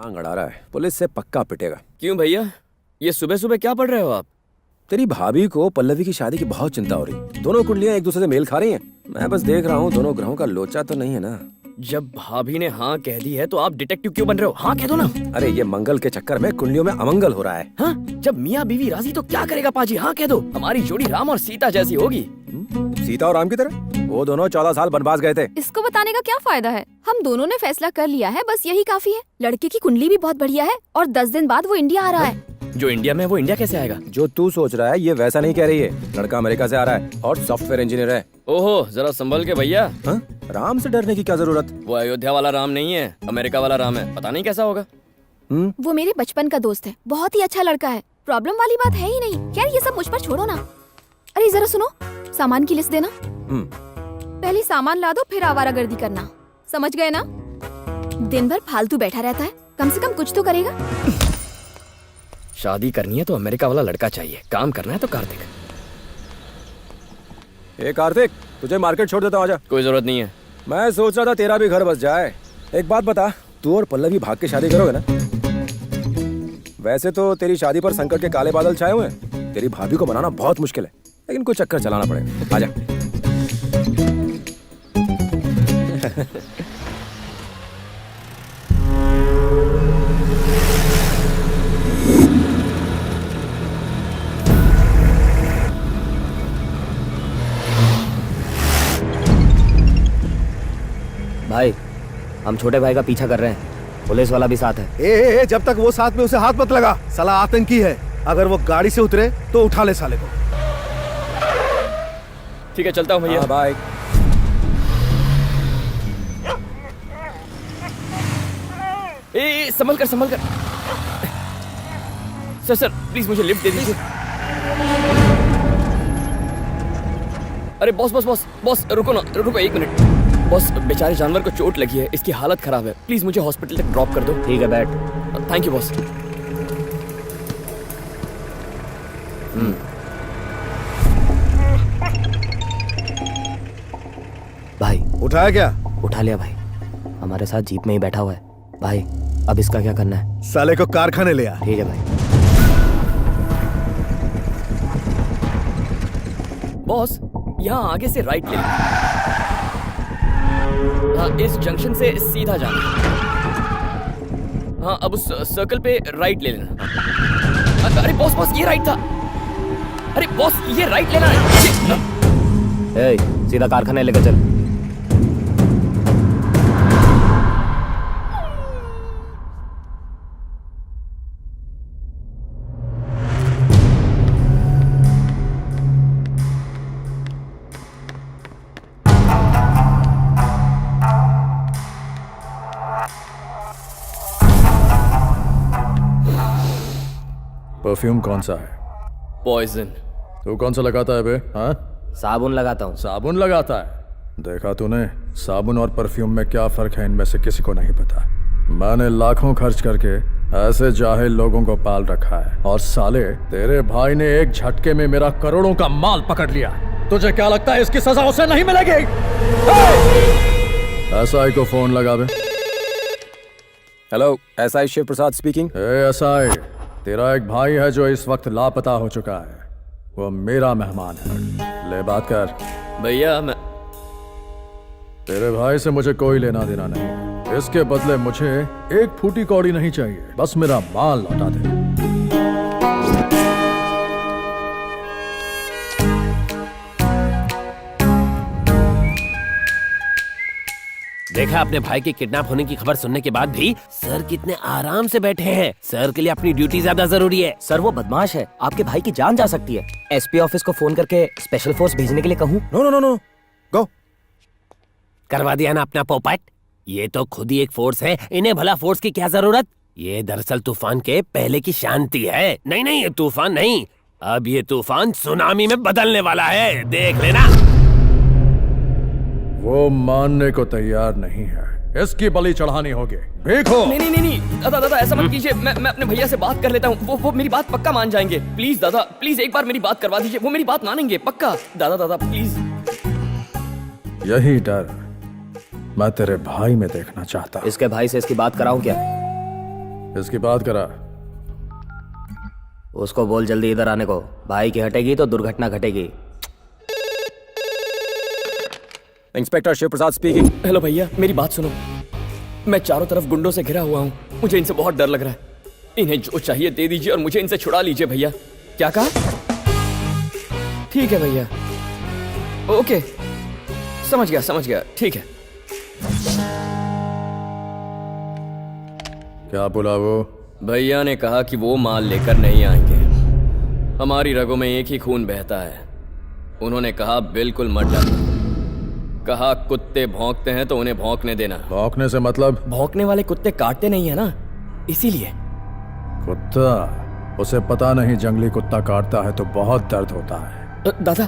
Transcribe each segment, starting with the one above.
आंग अड़ा रहा है, पुलिस से पक्का पिटेगा। क्यों भैया, ये सुबह सुबह क्या पढ़ रहे हो आप? तेरी भाभी को पल्लवी की शादी की बहुत चिंता हो रही। दोनों कुंडलियां एक दूसरे से मेल खा रही हैं। मैं बस देख रहा हूँ दोनों ग्रहों का लोचा तो नहीं है ना। जब भाभी ने हाँ कह दी है तो आप डिटेक्टिव क्यों बन रहे हो? हाँ कह दो ना। अरे ये मंगल के चक्कर में कुंडलियों में अमंगल हो रहा है। हाँ, जब मियाँ बीवी राजी तो क्या करेगा पाजी? हाँ कह दो, हमारी जोड़ी राम और सीता जैसी होगी। सीता और राम की तरह? वो दोनों 14 साल वनवास गए थे। इसको बताने का क्या फायदा है? हम दोनों ने फैसला कर लिया है, बस यही काफी है। लड़के की कुंडली भी बहुत बढ़िया है और 10 दिन बाद वो इंडिया आ रहा है। जो इंडिया में, वो इंडिया कैसे आएगा? जो तू सोच रहा है ये वैसा नहीं कह रही है। लड़का अमेरिका से आ रहा है और सॉफ्टवेयर इंजीनियर है। ओहो, जरा संभल के भैया। हाँ? राम से डरने की क्या जरूरत? वो अयोध्या वाला राम नहीं है, अमेरिका वाला राम है। पता नहीं कैसा होगा। वो मेरे बचपन का दोस्त है, बहुत ही अच्छा लड़का है। प्रॉब्लम वाली बात है ही नहीं। खैर ये सब मुझ पर छोड़ो ना। अरे जरा सुनो, सामान की लिस्ट देना। पहले सामान ला दो, फिर आवारागर्दी करना। समझ गए ना? दिन भर फालतू बैठा रहता है, कम से कम कुछ तो करेगा। शादी करनी है तो अमेरिका वाला लड़का चाहिए, काम करना है तो कार्तिक। ए कार्तिक, तुझे मार्केट छोड़ देता हूँ, आजा। कोई जरूरत नहीं है। मैं सोच रहा था तेरा भी घर बस जाए। एक बात बता, तू और पल्लवी भाग के शादी करोगे ना? वैसे तो तेरी शादी पर संकट के काले बादल छाए हुए हैं। तेरी भाभी को मनाना बहुत मुश्किल है, लेकिन कुछ चक्कर चलाना पड़ेगा। आजा। भाई, हम छोटे भाई का पीछा कर रहे हैं। पुलिस वाला भी साथ है। ए, जब तक वो साथ में उसे हाथ मत लगा। साला आतंकी है। अगर वो गाड़ी से उतरे तो उठा ले साले को। ठीक है, चलता हूँ भैया। बाय। संभल कर, संभल कर। सर प्लीज मुझे लिफ्ट दे दीजिए। अरे बॉस बॉस बॉस बॉस, रुको ना, रुको 1 मिनट। बॉस, बेचारे जानवर को चोट लगी है, इसकी हालत खराब है। प्लीज मुझे हॉस्पिटल तक ड्रॉप कर दो। ठीक है, बैठ। Thank you boss. भाई, उठाया क्या? उठा लिया भाई। हमारे साथ जीप में ही बैठा हुआ है। भाई, अब इसका क्या करना है? साले को कारखाने ले आ। ठीक है भाई। बॉस, यहाँ आगे से राइट ले लेना। हाँ, इस जंक्शन से सीधा जाना। हाँ, अब उस सर्कल पे राइट ले लेना। अरे बॉस बॉस, ये राइट था। अरे बॉस, ये राइट लेना है। ए, सीधा कारखाने लेकर चल। परफ्यूम कौन सा है? पॉइजन। तू कौन सा लगाता है बे? हाँ, साबुन लगाता हूँ। साबुन लगाता है? देखा तूने, साबुन और परफ्यूम में क्या फर्क है इनमें से किसी को नहीं पता। मैंने लाखों खर्च करके ऐसे जाहिल लोगों को पाल रखा है, और साले तेरे भाई ने एक झटके में मेरा करोड़ों का माल पकड़ लिया। तुझे क्या लगता है इसकी सजा उसे नहीं मिलेगी? एसआई को फोन लगा बे। हेलो, एसआई शिव प्रसाद स्पीकिंग। एसआई, तेरा एक भाई है जो इस वक्त लापता हो चुका है। वो मेरा मेहमान है, ले बात कर। भैया मैं तेरे भाई से मुझे कोई लेना देना नहीं। इसके बदले मुझे एक फूटी कौड़ी नहीं चाहिए, बस मेरा माल लौटा दे। देखा अपने भाई के किडनैप होने की खबर सुनने के बाद भी सर कितने आराम से बैठे हैं। सर के लिए अपनी ड्यूटी ज्यादा जरूरी है। सर, वो बदमाश है, आपके भाई की जान जा सकती है। एसपी ऑफिस को फोन करके स्पेशल फोर्स भेजने के लिए कहूँ? नो नो नो नो, गो। करवा दिया ना अपना पोपट। ये तो खुद ही एक फोर्स है, इन्हें भला फोर्स की क्या जरूरत। ये दरअसल तूफान के पहले की शांति है। नहीं नहीं, ये तूफान नहीं, अब ये तूफान सुनामी में बदलने वाला है, देख लेना। वो मानने को तैयार नहीं है, इसकी बलि चढ़ानी होगी। देखो। नहीं नहीं नहीं नहीं, दादा दादा ऐसा मत कीजिए। मैं अपने भैया से बात कर लेता हूँ। वो मेरी बात पक्का मान जाएंगे। प्लीज दादा, प्लीज एक बार मेरी बात करवा दीजिए। वो मेरी बात मानेंगे पक्का। दादा दादा प्लीज। यही डर मैं तेरे भाई में देखना चाहता हूँ। इसके भाई से इसकी बात कराऊं क्या? इसकी बात करा। उसको बोल जल्दी इधर आने को। भाई की हटेगी तो दुर्घटना घटेगी। इंस्पेक्टर शिव प्रसाद स्पीकिंग। हेलो भैया, मेरी बात सुनो। मैं चारों तरफ गुंडों से घिरा हुआ हूँ। मुझे इनसे बहुत डर लग रहा है। इन्हें जो चाहिए दे दीजिए और मुझे इनसे छुड़ा लीजिए भैया। क्या कहा? ठीक है भैया, ओके, समझ गया, ठीक है। क्या बोला वो? भैया ने कहा कि वो माल लेकर नहीं आएंगे। हमारी रगों में एक ही खून बहता है। उन्होंने कहा बिल्कुल मत डरना। कहा कुत्ते भौंकते हैं तो उन्हें भौंकने देना। भौंकने से मतलब? भौंकने वाले कुत्ते काटते नहीं है ना, इसीलिए। कुत्ता? उसे पता नहीं जंगली कुत्ता काटता है तो बहुत दर्द होता है। दादा।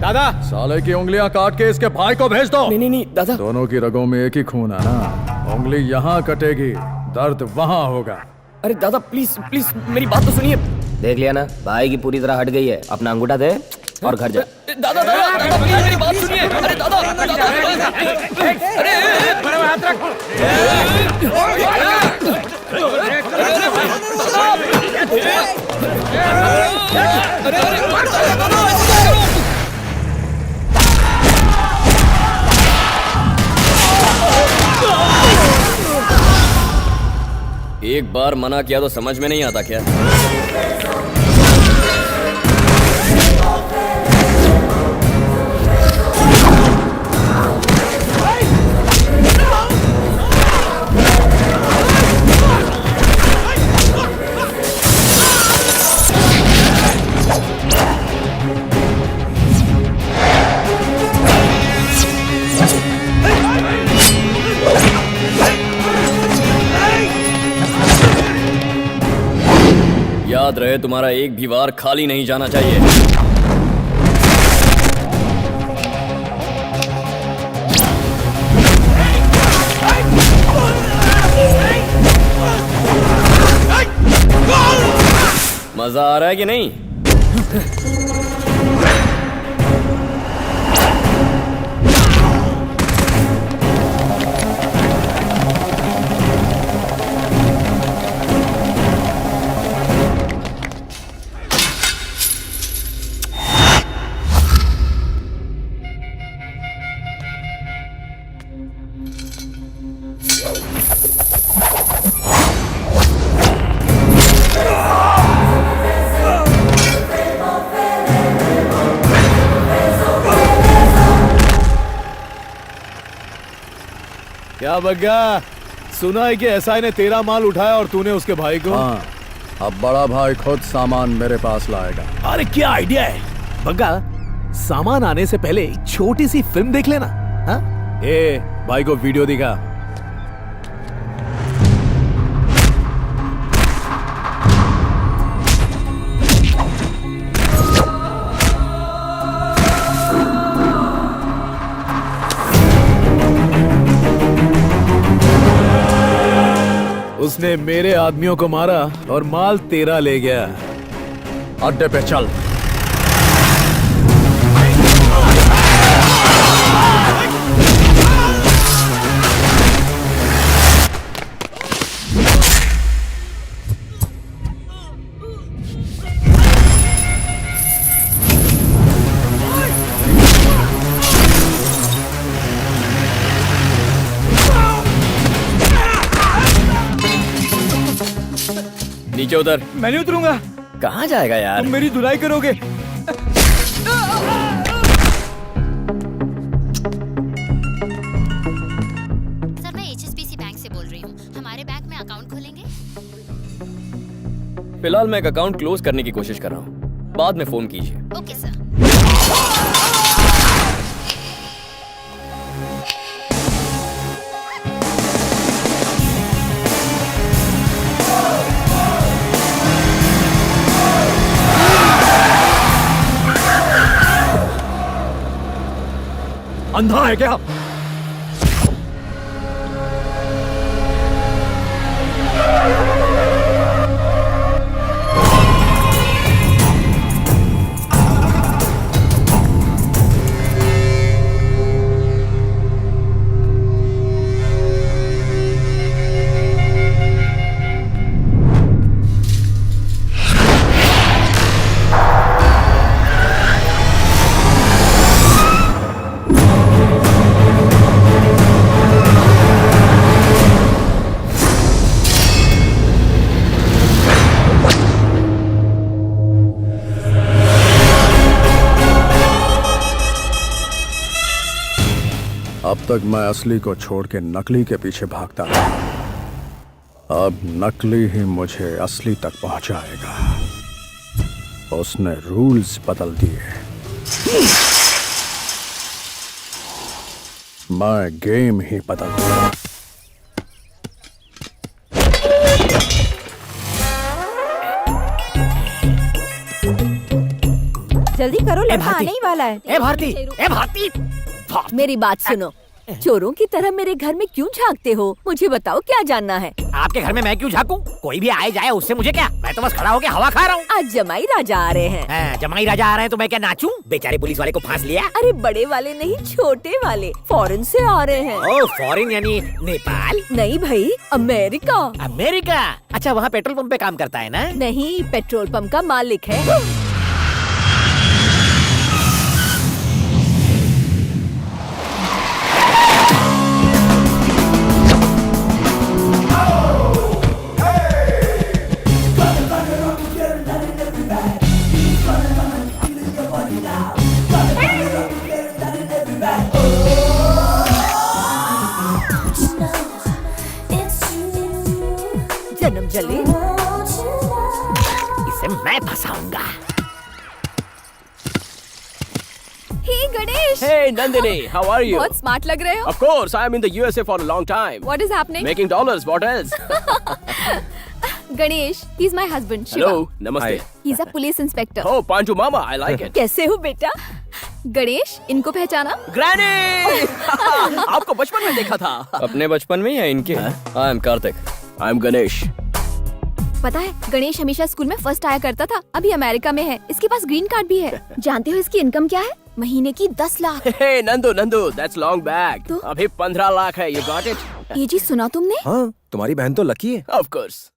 दादा, साले की उंगलियां काट के इसके भाई को भेज दो। नहीं दादा। दोनों की रगों में एक ही खून है ना। उंगली यहाँ कटेगी, दर्द वहाँ होगा। अरे दादा प्लीज मेरी बात तो सुनिए। देख लिया ना, भाई की पूरी तरह हट गई है। अपना अंगूठा दे और घर जा। दादा प्लीज मेरी बात सुनिए। अरे दादा एक बार मना किया तो समझ में नहीं आता क्या? याद रहे, तुम्हारा एक भी वार खाली नहीं जाना चाहिए। मजा आ रहा है कि नहीं? क्या बग्गा, सुना है कि एसआई ने तेरा माल उठाया और तूने उसके भाई को? हाँ, अब बड़ा भाई खुद सामान मेरे पास लाएगा। अरे क्या आइडिया है बग्गा, सामान आने से पहले एक छोटी सी फिल्म देख लेना। हाँ? ए भाई को वीडियो दिखा। उसने मेरे आदमियों को मारा और माल तेरा ले गया। अड्डे पे चल। नीचे उतर। मैं नहीं उतरूंगा। कहाँ जाएगा यार? तुम मेरी धुलाई करोगे। सर, मैं HSBC बैंक से बोल रही हूँ। हमारे बैंक में अकाउंट खोलेंगे? फिलहाल मैं एक अकाउंट क्लोज करने की कोशिश कर रहा हूँ, बाद में फोन कीजिए। Okay sir. अंधा है क्या? तक मैं असली को छोड़ के नकली के पीछे भागता था, अब नकली ही मुझे असली तक पहुंचाएगा। उसने रूल्स बदल दिए। मैं गेम ही बदल दिया। जल्दी करो, लड़का आने ही वाला है। ए भारती मेरी बात सुनो, चोरों की तरह मेरे घर में क्यों झांकते हो? मुझे बताओ क्या जानना है? आपके घर में मैं क्यों झांकूं? कोई भी आए जाए उससे मुझे क्या? मैं तो बस खड़ा होके हवा खा रहा हूँ। आज जमाई राजा आ रहे हैं। जमाई राजा आ रहे हैं तो मैं क्या नाचूं? बेचारे पुलिस वाले को फांस लिया। अरे बड़े वाले नहीं, छोटे वाले फॉरेन से आ रहे हैं। ओह फॉरेन यानी नेपाल? नहीं भाई, अमेरिका। अमेरिका? अच्छा वहाँ पेट्रोल पंप पे काम करता है ना? नहीं, पेट्रोल पंप का मालिक है। जन्म जले इसे मैं फंसाऊंगा। हे Ganesh, Hey Nandini, how are you? बहुत स्मार्ट लग रहे हो। Of course, I am in the USA for a long time. What is happening? Making dollars, what else? Ganesh, he is my husband, Shiva. Hello, namaste. He is a police inspector. Oh, Panchu Mama, I like it. कैसे हो बेटा? गणेश, इनको पहचाना? Granny! आपको बचपन में देखा था। अपने बचपन में या इनके? I am Karthik. I am Ganesh. पता है, गणेश हमेशा स्कूल में फर्स्ट आया करता था। अभी अमेरिका में है, इसके पास ग्रीन कार्ड भी है। जानते हो इसकी इनकम क्या है? महीने की 10 lakh. Hey Nandu, that's long back. तो? अभी 15 लाख है, you got it? ये जी सुना तुमने? हाँ, तुम्हारी बहन तो लकी है। Of course.